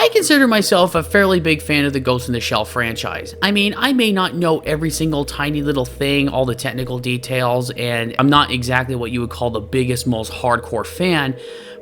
I consider myself a fairly big fan of the Ghost in the Shell franchise. I mean, I may not know every single tiny little thing, all the technical details, and I'm not exactly what you would call the biggest, most hardcore fan,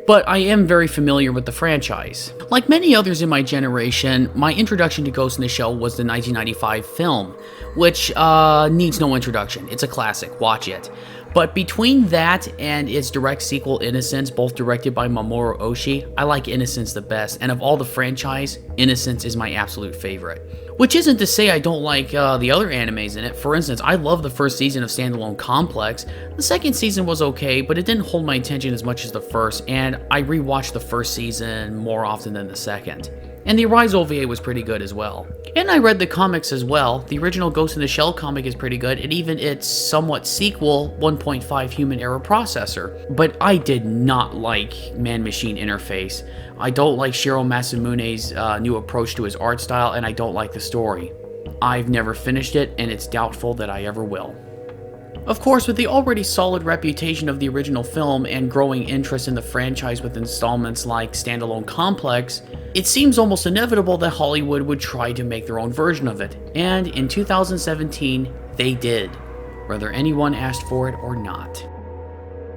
but I am very familiar with the franchise. Like many others in my generation, my introduction to Ghost in the Shell was the 1995 film, which needs no introduction. It's a classic, watch it. But between that and its direct sequel, Innocence, both directed by Mamoru Oshii, I like Innocence the best, and of all the franchise, Innocence is my absolute favorite. Which isn't to say I don't like the other animes in it. For instance, I love the first season of Standalone Complex. The second season was okay, but it didn't hold my attention as much as the first, and I rewatched the first season more often than the second. And the Arise OVA was pretty good as well. And I read the comics as well. The original Ghost in the Shell comic is pretty good, and even its somewhat sequel, 1.5 Human Error Processor. But I did not like man-machine interface. I don't like Shiro Masamune's new approach to his art style, and I don't like the story. I've never finished it, and it's doubtful that I ever will. Of course, with the already solid reputation of the original film and growing interest in the franchise with installments like Standalone Complex, it seems almost inevitable that Hollywood would try to make their own version of it, and in 2017, they did, whether anyone asked for it or not.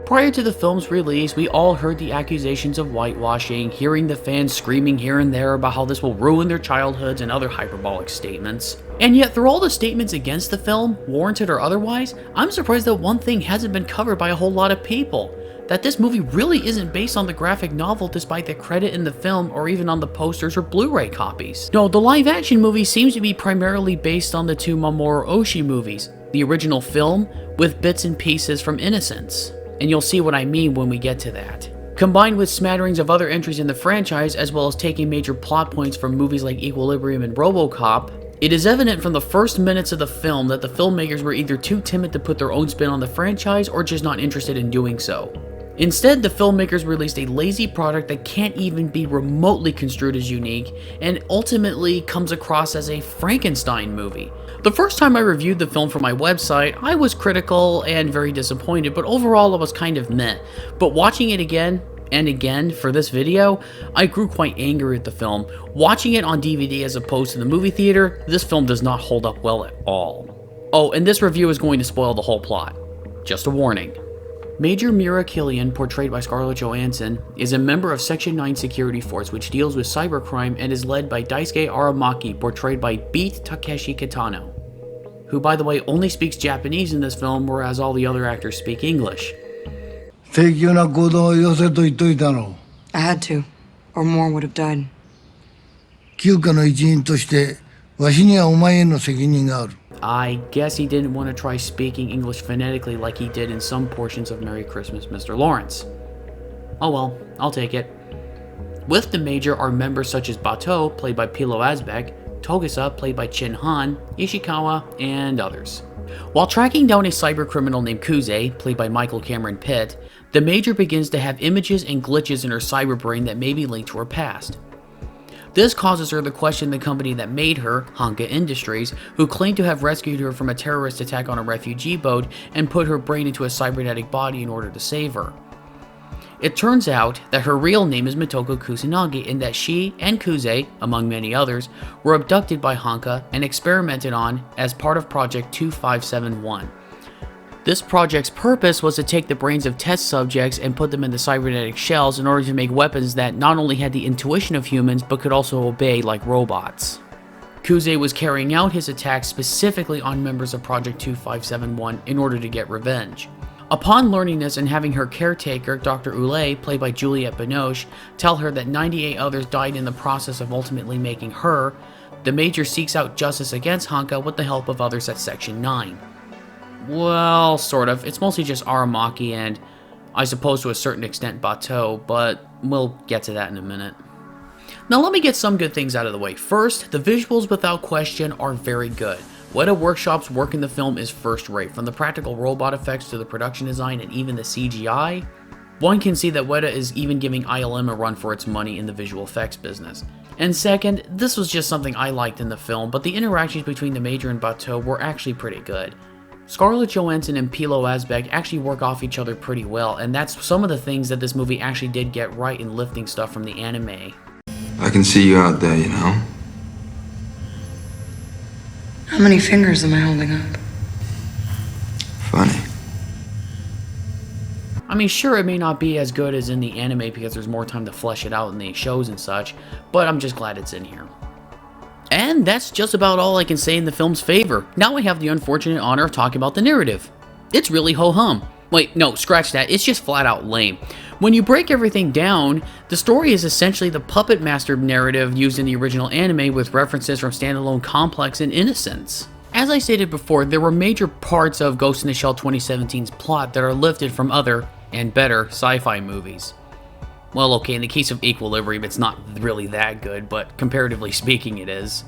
Prior to the film's release, we all heard the accusations of whitewashing, hearing the fans screaming here and there about how this will ruin their childhoods and other hyperbolic statements. And yet, through all the statements against the film, warranted or otherwise, I'm surprised that one thing hasn't been covered by a whole lot of people. That this movie really isn't based on the graphic novel despite the credit in the film or even on the posters or Blu-ray copies. No, the live-action movie seems to be primarily based on the two Mamoru Oshii movies, the original film, with bits and pieces from Innocence. And you'll see what I mean when we get to that. Combined with smatterings of other entries in the franchise, as well as taking major plot points from movies like Equilibrium and RoboCop, it is evident from the first minutes of the film that the filmmakers were either too timid to put their own spin on the franchise or just not interested in doing so. Instead, the filmmakers released a lazy product that can't even be remotely construed as unique, and ultimately comes across as a Frankenstein movie. The first time I reviewed the film for my website, I was critical and very disappointed, but overall I was kind of meh. But watching it again and again for this video, I grew quite angry at the film. Watching it on DVD as opposed to the movie theater, this film does not hold up well at all. Oh, and this review is going to spoil the whole plot. Just a warning. Major Mira Killian, portrayed by Scarlett Johansson, is a member of Section 9 security force which deals with cybercrime and is led by Daisuke Aramaki, portrayed by Beat Takeshi Kitano, who, by the way, only speaks Japanese in this film, whereas all the other actors speak English. I had to, or more would have died. 休暇の一員としてわしにはお前への責任がある。 I guess he didn't want to try speaking English phonetically like he did in some portions of Merry Christmas, Mr. Lawrence. Oh well, I'll take it. With the Major are members such as Bato, played by Pilo Asbek, Togasa, played by Chin Han, Ishikawa, and others. While tracking down a cybercriminal named Kuze, played by Michael Cameron Pitt, the Major begins to have images and glitches in her cyberbrain that may be linked to her past. This causes her to question the company that made her, Honka Industries, who claimed to have rescued her from a terrorist attack on a refugee boat and put her brain into a cybernetic body in order to save her. It turns out that her real name is Mitoko Kusanagi and that she and Kuze, among many others, were abducted by Honka and experimented on as part of Project 2571. This project's purpose was to take the brains of test subjects and put them into cybernetic shells in order to make weapons that not only had the intuition of humans but could also obey like robots. Kuze was carrying out his attacks specifically on members of Project 2571 in order to get revenge. Upon learning this and having her caretaker, Dr. Ule, played by Juliette Binoche, tell her that 98 others died in the process of ultimately making her, the Major seeks out justice against Honka with the help of others at Section 9. Well, sort of. It's mostly just Aramaki and, I suppose to a certain extent, Bato, but we'll get to that in a minute. Now let me get some good things out of the way. First, the visuals without question are very good. Weta Workshop's work in the film is first rate, from the practical robot effects to the production design and even the CGI. One can see that Weta is even giving ILM a run for its money in the visual effects business. And second, this was just something I liked in the film, but the interactions between the Major and Bato were actually pretty good. Scarlett Johansson and Pilo Asbek actually work off each other pretty well, and that's some of the things that this movie actually did get right in lifting stuff from the anime. I can see you out there, you know? How many fingers am I holding up? Funny. I mean, sure, it may not be as good as in the anime because there's more time to flesh it out in the shows and such, but I'm just glad it's in here. And that's just about all I can say in the film's favor. Now I have the unfortunate honor of talking about the narrative. It's really ho-hum. Wait, no, scratch that, it's just flat out lame. When you break everything down, the story is essentially the Puppet Master narrative used in the original anime with references from standalone Complex and Innocence. As I stated before, there were major parts of Ghost in the Shell 2017's plot that are lifted from other, and better, sci-fi movies. Well, okay, in the case of Equilibrium, it's not really that good, but comparatively speaking, it is.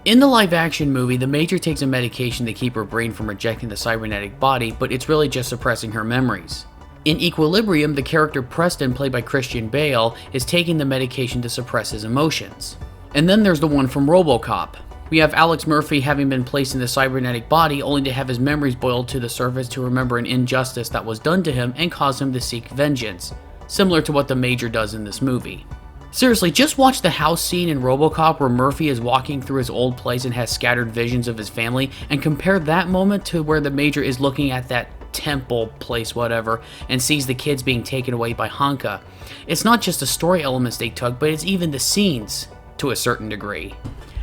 In the live-action movie, the Major takes a medication to keep her brain from rejecting the cybernetic body, but it's really just suppressing her memories. In Equilibrium, the character Preston, played by Christian Bale, is taking the medication to suppress his emotions. And then there's the one from RoboCop. We have Alex Murphy having been placed in the cybernetic body only to have his memories boiled to the surface to remember an injustice that was done to him and cause him to seek vengeance, similar to what the Major does in this movie. Seriously, just watch the house scene in RoboCop where Murphy is walking through his old place and has scattered visions of his family, and compare that moment to where the Major is looking at that temple place, whatever, and sees the kids being taken away by Hanka. It's not just the story elements they took, but it's even the scenes, to a certain degree.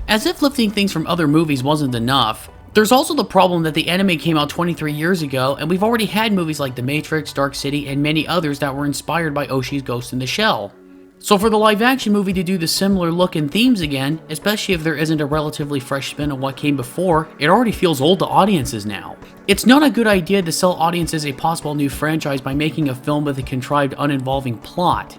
As if lifting things from other movies wasn't enough, there's also the problem that the anime came out 23 years ago, and we've already had movies like The Matrix, Dark City, and many others that were inspired by Oshii's Ghost in the Shell. So for the live-action movie to do the similar look and themes again, especially if there isn't a relatively fresh spin on what came before, it already feels old to audiences now. It's not a good idea to sell audiences a possible new franchise by making a film with a contrived, uninvolving plot.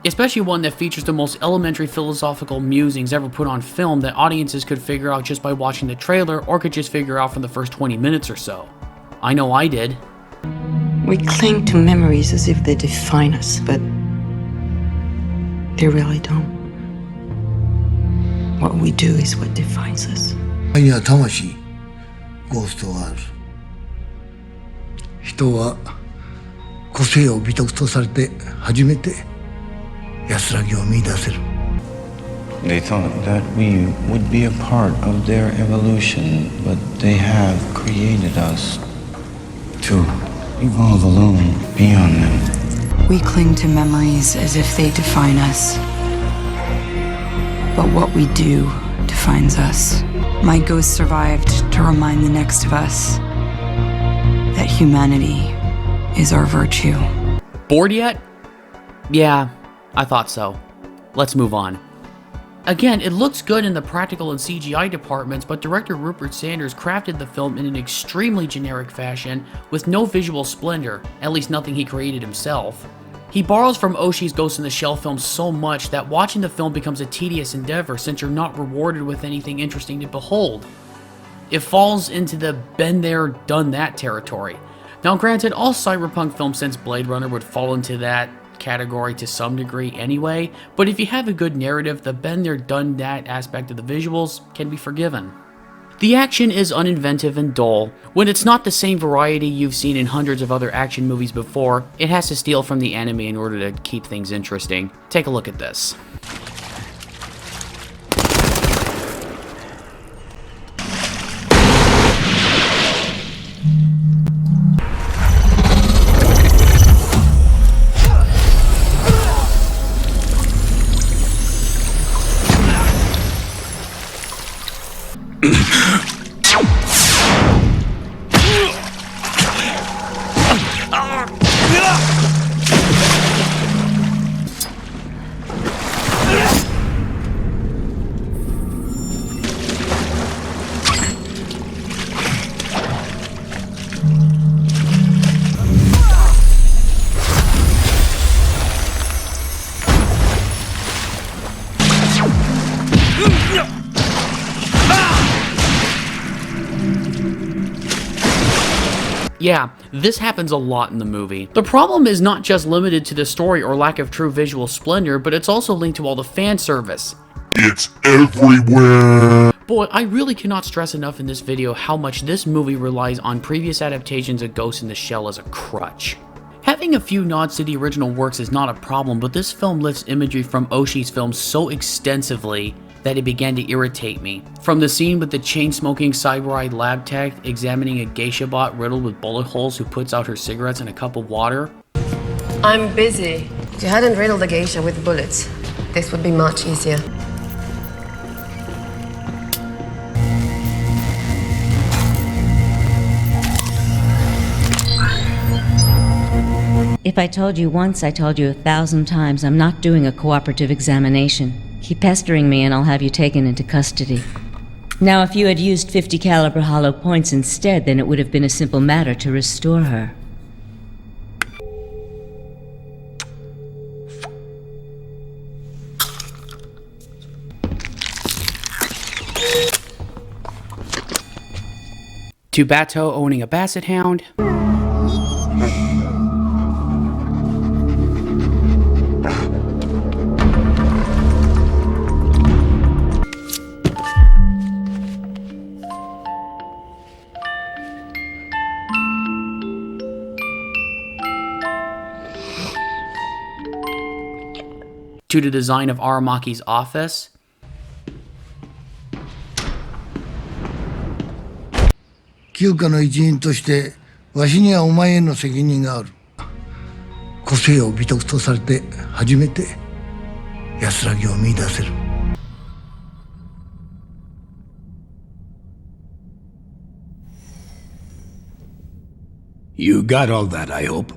Especially one that features the most elementary philosophical musings ever put on film that audiences could figure out just by watching the trailer or could just figure out from the first 20 minutes or so. I know I did. We cling to memories as if they define us, but they really don't. What we do is what defines us. には魂、ゴーストがある。人は個性を美徳とされて初めて安らぎを見出せる。 They thought that we would be a part of their evolution, but they have created us to evolve alone beyond them. We cling to memories as if they define us. But what we do defines us. My ghost survived to remind the next of us that humanity is our virtue. Bored yet? Yeah, I thought so. Let's move on. Again, it looks good in the practical and CGI departments, but director Rupert Sanders crafted the film in an extremely generic fashion with no visual splendor, at least nothing he created himself. He borrows from Oshii's Ghost in the Shell films so much that watching the film becomes a tedious endeavor since you're not rewarded with anything interesting to behold. It falls into the been there, done that territory. Now granted, all cyberpunk films since Blade Runner would fall into that category to some degree anyway, but if you have a good narrative, the been there, done that aspect of the visuals can be forgiven. The action is uninventive and dull. When it's not the same variety you've seen in hundreds of other action movies before, it has to steal from the anime in order to keep things interesting. Take a look at this. Yeah, this happens a lot in the movie. The problem is not just limited to the story or lack of true visual splendor, but it's also linked to all the fan service. It's everywhere! Boy, I really cannot stress enough in this video how much this movie relies on previous adaptations of Ghost in the Shell as a crutch. Having Adding a few nods to the original works is not a problem, but this film lifts imagery from Oshii's films so extensively that it began to irritate me. From the scene with the chain-smoking cyber-eyed lab tech examining a geisha bot riddled with bullet holes who puts out her cigarettes in a cup of water. I'm busy. If you hadn't riddled the geisha with bullets, this would be much easier. If I told you once, I told you 1,000 times I'm not doing a cooperative examination. Keep pestering me and I'll have you taken into custody. Now, if you had used 50 caliber hollow points instead, then it would have been a simple matter to restore her. To Bato owning a basset hound. To the design of Aramaki's office.休暇の一員としてわしにはお前への責任がある。個性を美徳とされて初めて安らぎを見出せる。You got all that, I hope.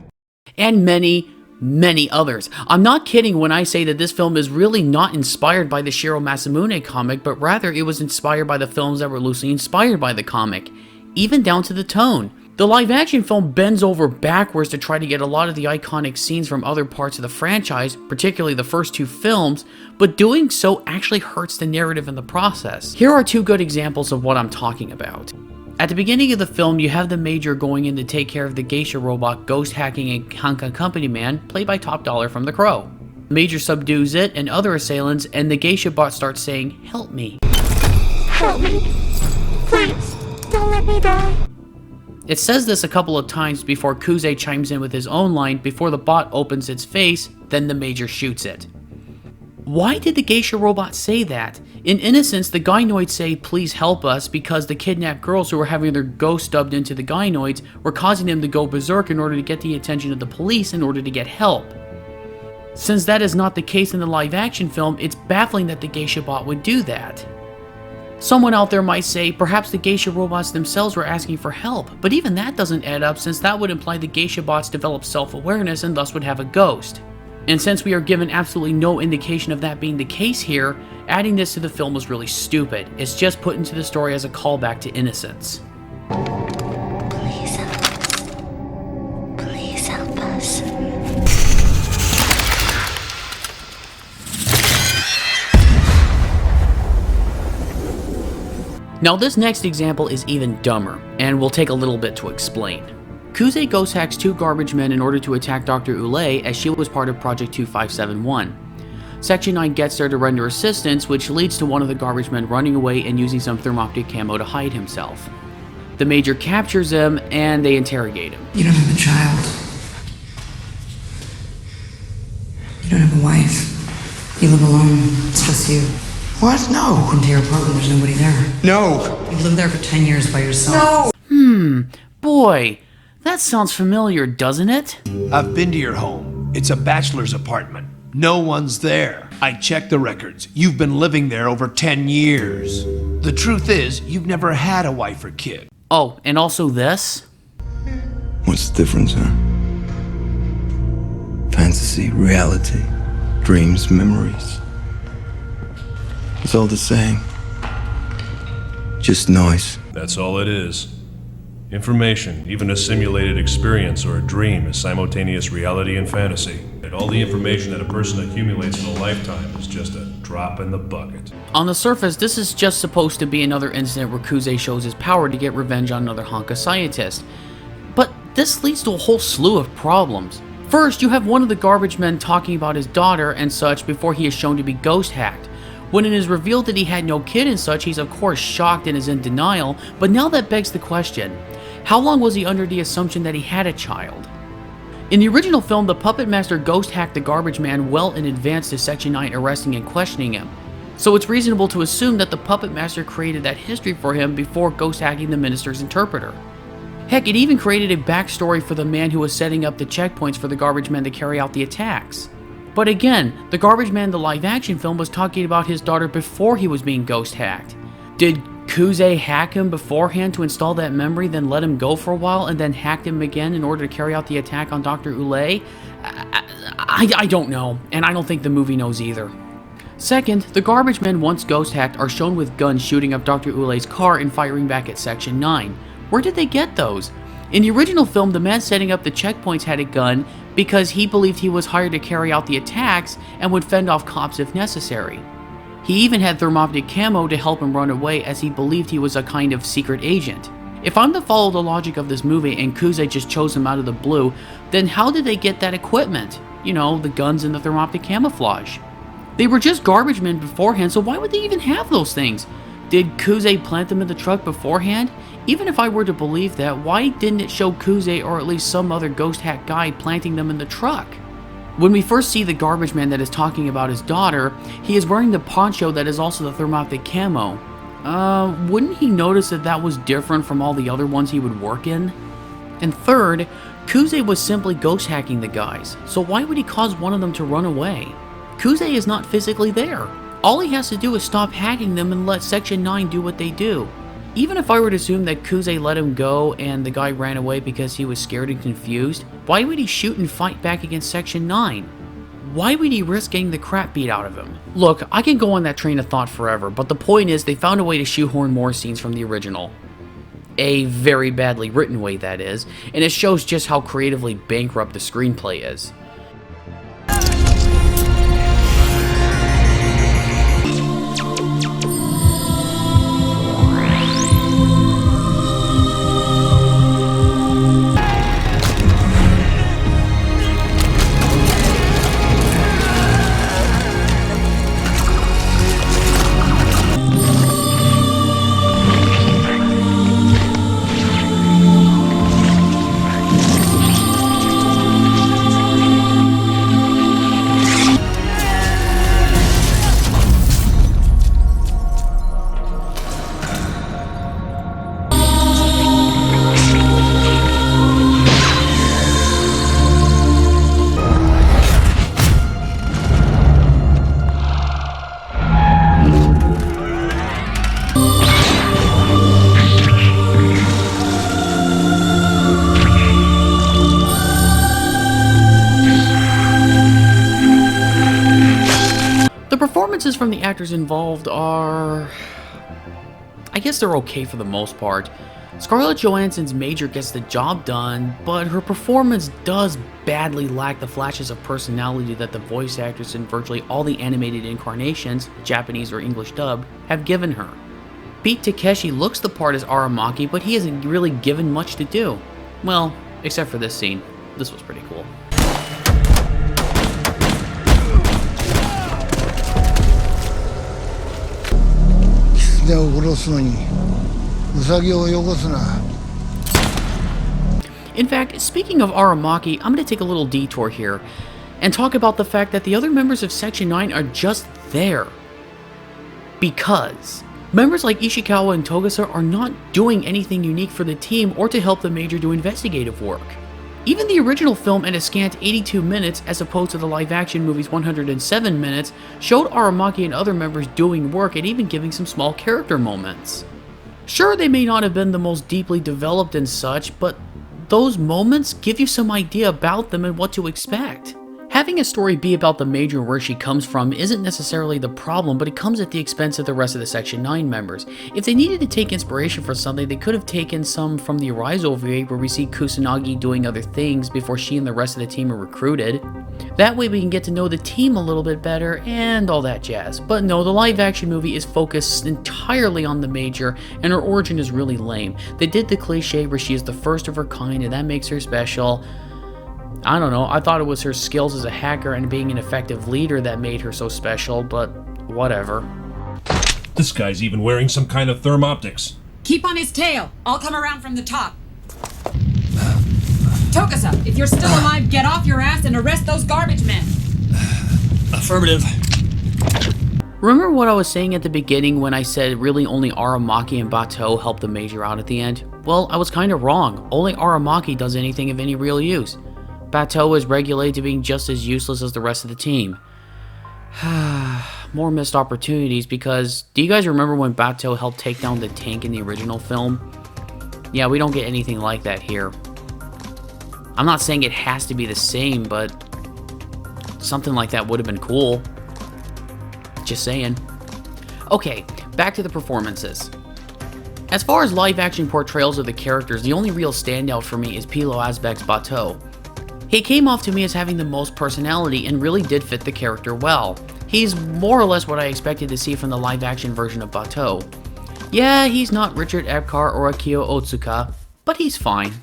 And many others. I'm not kidding when I say that this film is really not inspired by the Shiro Masamune comic, but rather it was inspired by the films that were loosely inspired by the comic, even down to the tone. The live-action film bends over backwards to try to get a lot of the iconic scenes from other parts of the franchise, particularly the first two films, but doing so actually hurts the narrative in the process. Here are two good examples of what I'm talking about. At the beginning of the film, you have the Major going in to take care of the geisha robot ghost hacking a Hanka company man, played by Top Dollar from The Crow. Major subdues it and other assailants, and the geisha bot starts saying, "Help me. Help me. Please, don't let me die." It says this a couple of times before Kuze chimes in with his own line before the bot opens its face, then the Major shoots it. Why did the geisha robot say that? In Innocence, the gynoids say, "Please help us," because the kidnapped girls who were having their ghosts dubbed into the gynoids were causing them to go berserk in order to get the attention of the police in order to get help. Since that is not the case in the live-action film, it's baffling that the geisha bot would do that. Someone out there might say, perhaps the geisha robots themselves were asking for help, but even that doesn't add up since that would imply the geisha bots develop self-awareness and thus would have a ghost. And since we are given absolutely no indication of that being the case here, adding this to the film was really stupid. It's just put into the story as a callback to Innocence. Please help us. Please help us. Now this next example is even dumber, and will take a little bit to explain. Kuze ghost hacks two garbage men in order to attack Dr. Ule as she was part of Project 2571. Section 9 gets there to render assistance, which leads to one of the garbage men running away and using some thermoptic camo to hide himself. The Major captures him and they interrogate him. You don't have a child. You don't have a wife. You live alone. It's just you. What? No. Walk into your apartment, there's nobody there. No. You've lived there for 10 years by yourself. No. Boy, that sounds familiar, doesn't it? I've been to your home. It's a bachelor's apartment. No one's there. I checked the records. You've been living there over 10 years. The truth is, you've never had a wife or kid. Oh, and also this? What's the difference, huh? Fantasy, reality, dreams, memories. It's all the same. Just noise. That's all it is. Information, even a simulated experience or a dream, is simultaneous reality and fantasy. And all the information that a person accumulates in a lifetime is just a drop in the bucket. On the surface, this is just supposed to be another incident where Kuze shows his power to get revenge on another Hanka scientist. But this leads to a whole slew of problems. First, you have one of the garbage men talking about his daughter and such before he is shown to be ghost hacked. When it is revealed that he had no kid and such, he's of course shocked and is in denial, but now that begs the question, how long was he under the assumption that he had a child? In the original film, the puppet master ghost hacked the garbage man well in advance to Section 9 arresting and questioning him. So it's reasonable to assume that the puppet master created that history for him before ghost hacking the minister's interpreter. Heck, it even created a backstory for the man who was setting up the checkpoints for the garbage man to carry out the attacks. But again, the garbage man in the live action film was talking about his daughter before he was being ghost hacked. Did Kuze hack him beforehand to install that memory, then let him go for a while, and then hacked him again in order to carry out the attack on Dr. Ule? I don't know, and I don't think the movie knows either. Second, the garbage men once ghost hacked are shown with guns shooting up Dr. Ule's car and firing back at Section 9. Where did they get those? In the original film, the man setting up the checkpoints had a gun because he believed he was hired to carry out the attacks and would fend off cops if necessary. He even had thermoptic camo to help him run away, as he believed he was a kind of secret agent. If I'm to follow the logic of this movie and Kuze just chose him out of the blue, then how did they get that equipment? You know, the guns and the thermoptic camouflage. They were just garbage men beforehand, so why would they even have those things? Did Kuze plant them in the truck beforehand? Even if I were to believe that, why didn't it show Kuze or at least some other ghost hack guy planting them in the truck? When we first see the garbage man that is talking about his daughter, he is wearing the poncho that is also the thermoptic camo. Wouldn't he notice that that was different from all the other ones he would work in? And third, Kuze was simply ghost hacking the guys, so why would he cause one of them to run away? Kuze is not physically there. All he has to do is stop hacking them and let Section 9 do what they do. Even if I were to assume that Kuze let him go and the guy ran away because he was scared and confused, why would he shoot and fight back against Section 9? Why would he risk getting the crap beat out of him? Look, I can go on that train of thought forever, but the point is they found a way to shoehorn more scenes from the original. A very badly written way, that is, and it shows just how creatively bankrupt the screenplay is. Performances from the actors involved are... I guess they're okay for the most part. Scarlett Johansson's Major gets the job done, but her performance does badly lack the flashes of personality that the voice actors in virtually all the animated incarnations, Japanese or English dubbed, have given her. Pete Takeshi looks the part as Aramaki, but he isn't really given much to do. Well, except for this scene. This was pretty cool. In fact, speaking of Aramaki, I'm going to take a little detour here and talk about the fact that the other members of Section 9 are just there. Because members like Ishikawa and Togasa are not doing anything unique for the team or to help the Major do investigative work. Even the original film at a scant 82 minutes, as opposed to the live-action movie's 107 minutes, showed Aramaki and other members doing work and even giving some small character moments. Sure, they may not have been the most deeply developed and such, but those moments give you some idea about them and what to expect. Having a story be about the Major and where she comes from isn't necessarily the problem, but it comes at the expense of the rest of the Section 9 members. If they needed to take inspiration for something, they could have taken some from the Arise OVA, where we see Kusanagi doing other things before she and the rest of the team are recruited. That way we can get to know the team a little bit better and all that jazz. But no, the live action movie is focused entirely on the Major, and her origin is really lame. They did the cliche where she is the first of her kind and that makes her special. I don't know, I thought it was her skills as a hacker and being an effective leader that made her so special, but whatever. This guy's even wearing some kind of thermoptics. Keep on his tail. I'll come around from the top. Tokusa, if you're still alive, get off your ass and arrest those garbage men. Affirmative. Remember what I was saying at the beginning when I said really only Aramaki and Batou help the Major out at the end? Well, I was kind of wrong. Only Aramaki does anything of any real use. Batou is regulated to being just as useless as the rest of the team. More missed opportunities because do you guys remember when Batou helped take down the tank in the original film? Yeah, we don't get anything like that here. I'm not saying it has to be the same, but something like that would have been cool. Just saying. Okay, back to the performances. As far as live-action portrayals of the characters, the only real standout for me is Pilo Asbæk's Batou. He came off to me as having the most personality and really did fit the character well. He's more or less what I expected to see from the live-action version of Batou. Yeah, he's not Richard Epcar or Akio Otsuka, but he's fine.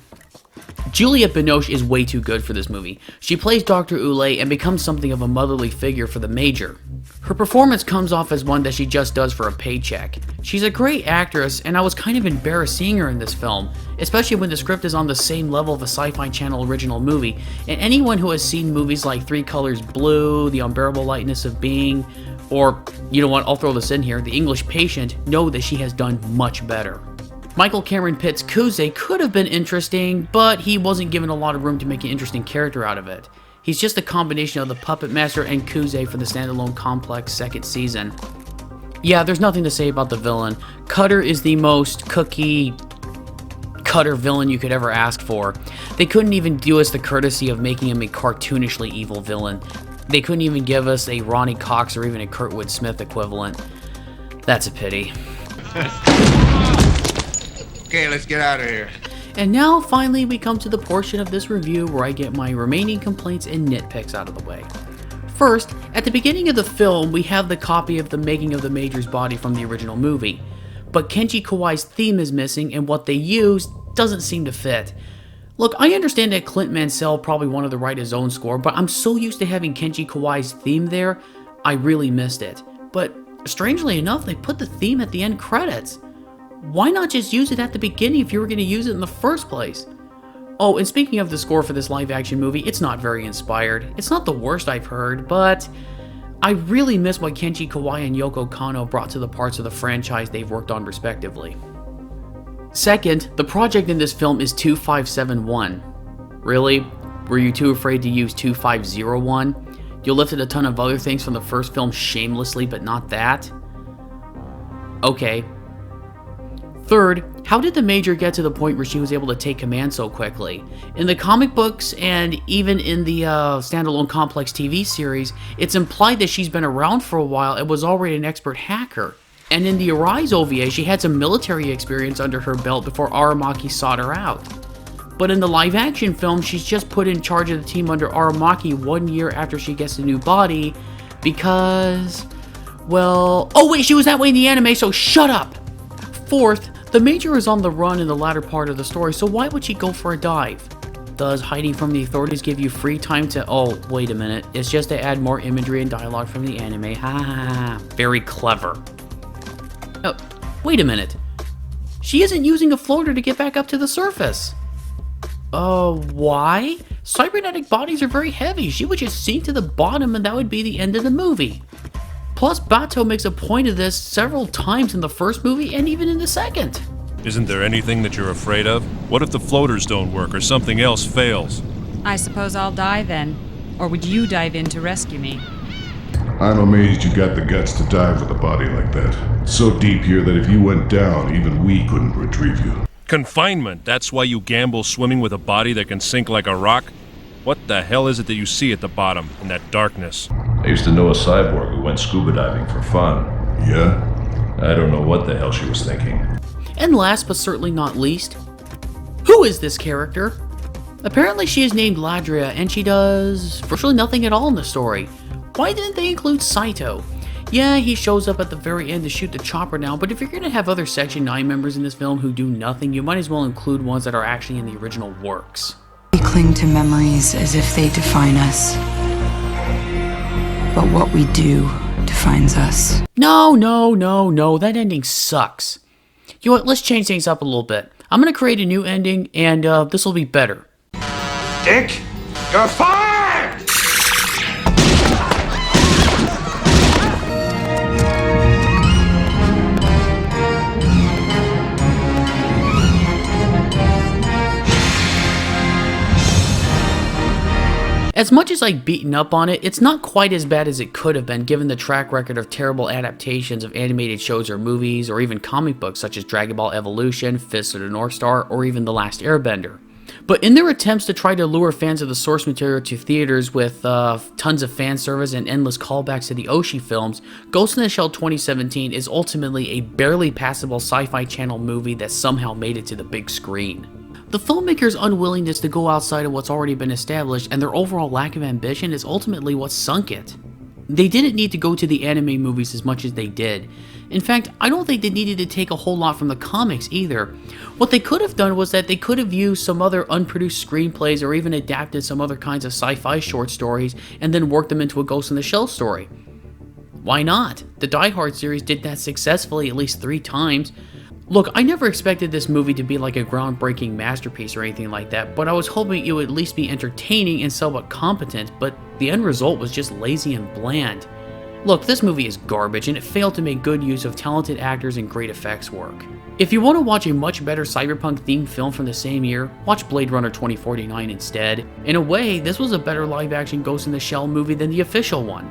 Juliette Binoche is way too good for this movie. She plays Dr. Ulay and becomes something of a motherly figure for the Major. Her performance comes off as one that she just does for a paycheck. She's a great actress, and I was kind of embarrassed seeing her in this film, especially when the script is on the same level of a Sci-Fi Channel original movie, and anyone who has seen movies like Three Colors Blue, The Unbearable Lightness of Being, or, you know what, I'll throw this in here, The English Patient, know that she has done much better. Michael Cameron Pitt's Kuze could have been interesting, but he wasn't given a lot of room to make an interesting character out of it. He's just a combination of the Puppet Master and Kuze for the standalone complex second season. Yeah, there's nothing to say about the villain. Cutter is the most cookie cutter villain you could ever ask for. They couldn't even do us the courtesy of making him a cartoonishly evil villain. They couldn't even give us a Ronnie Cox or even a Kurtwood Smith equivalent. That's a pity. Okay, let's get out of here. And now, finally, we come to the portion of this review where I get my remaining complaints and nitpicks out of the way. First, at the beginning of the film, we have the copy of the making of the Major's body from the original movie. But Kenji Kawai's theme is missing, and what they used doesn't seem to fit. Look, I understand that Clint Mansell probably wanted to write his own score, but I'm so used to having Kenji Kawai's theme there, I really missed it. But strangely enough, they put the theme at the end credits. Why not just use it at the beginning if you were going to use it in the first place? Oh, and speaking of the score for this live-action movie, it's not very inspired. It's not the worst I've heard, but I really miss what Kenji Kawai and Yoko Kanno brought to the parts of the franchise they've worked on respectively. Second, the project in this film is 2571. Really? Were you too afraid to use 2501? You lifted a ton of other things from the first film shamelessly, but not that? Okay. Third, how did the Major get to the point where she was able to take command so quickly? In the comic books and even in the standalone Complex TV series, it's implied that she's been around for a while and was already an expert hacker. And in the Arise OVA, she had some military experience under her belt before Aramaki sought her out. But in the live-action film, she's just put in charge of the team under Aramaki 1 year after she gets a new body because, well, oh wait, she was that way in the anime, so shut up! Fourth, the Major is on the run in the latter part of the story, so why would she go for a dive? Does hiding from the authorities give you free time to... Oh, wait a minute. It's just to add more imagery and dialogue from the anime. Ha ha ha. Very clever. Oh, wait a minute. She isn't using a floater to get back up to the surface. Why? Cybernetic bodies are very heavy. She would just sink to the bottom and that would be the end of the movie. Plus, Batou makes a point of this several times in the first movie and even in the second. Isn't there anything that you're afraid of? What if the floaters don't work or something else fails? I suppose I'll die then. Or would you dive in to rescue me? I'm amazed you got the guts to dive with a body like that. It's so deep here that if you went down, even we couldn't retrieve you. Confinement. That's why you gamble swimming with a body that can sink like a rock? What the hell is it that you see at the bottom, in that darkness? I used to know a cyborg who went scuba diving for fun. Yeah? I don't know what the hell she was thinking. And last but certainly not least, who is this character? Apparently she is named Ladria and she does virtually nothing at all in the story. Why didn't they include Saito? Yeah, he shows up at the very end to shoot the chopper down, but if you're gonna have other Section 9 members in this film who do nothing, you might as well include ones that are actually in the original works. We cling to memories as if they define us. But what we do defines us. No, that ending sucks. You know what, let's change things up a little bit. I'm gonna create a new ending, and this will be better. Dick, you're fired! As much as I've beaten up on it, it's not quite as bad as it could have been given the track record of terrible adaptations of animated shows or movies, or even comic books such as Dragon Ball Evolution, Fist of the North Star, or even The Last Airbender. But in their attempts to try to lure fans of the source material to theaters with tons of fan service and endless callbacks to the Oshi films, Ghost in the Shell 2017 is ultimately a barely passable Sci-Fi Channel movie that somehow made it to the big screen. The filmmakers' unwillingness to go outside of what's already been established and their overall lack of ambition is ultimately what sunk it. They didn't need to go to the anime movies as much as they did. In fact, I don't think they needed to take a whole lot from the comics either. What they could have done was that they could have used some other unproduced screenplays or even adapted some other kinds of sci-fi short stories and then worked them into a Ghost in the Shell story. Why not? The Die Hard series did that successfully at least 3 times. Look, I never expected this movie to be like a groundbreaking masterpiece or anything like that, but I was hoping it would at least be entertaining and somewhat competent, but the end result was just lazy and bland. Look, this movie is garbage and it failed to make good use of talented actors and great effects work. If you want to watch a much better cyberpunk themed film from the same year, watch Blade Runner 2049 instead. In a way, this was a better live action Ghost in the Shell movie than the official one.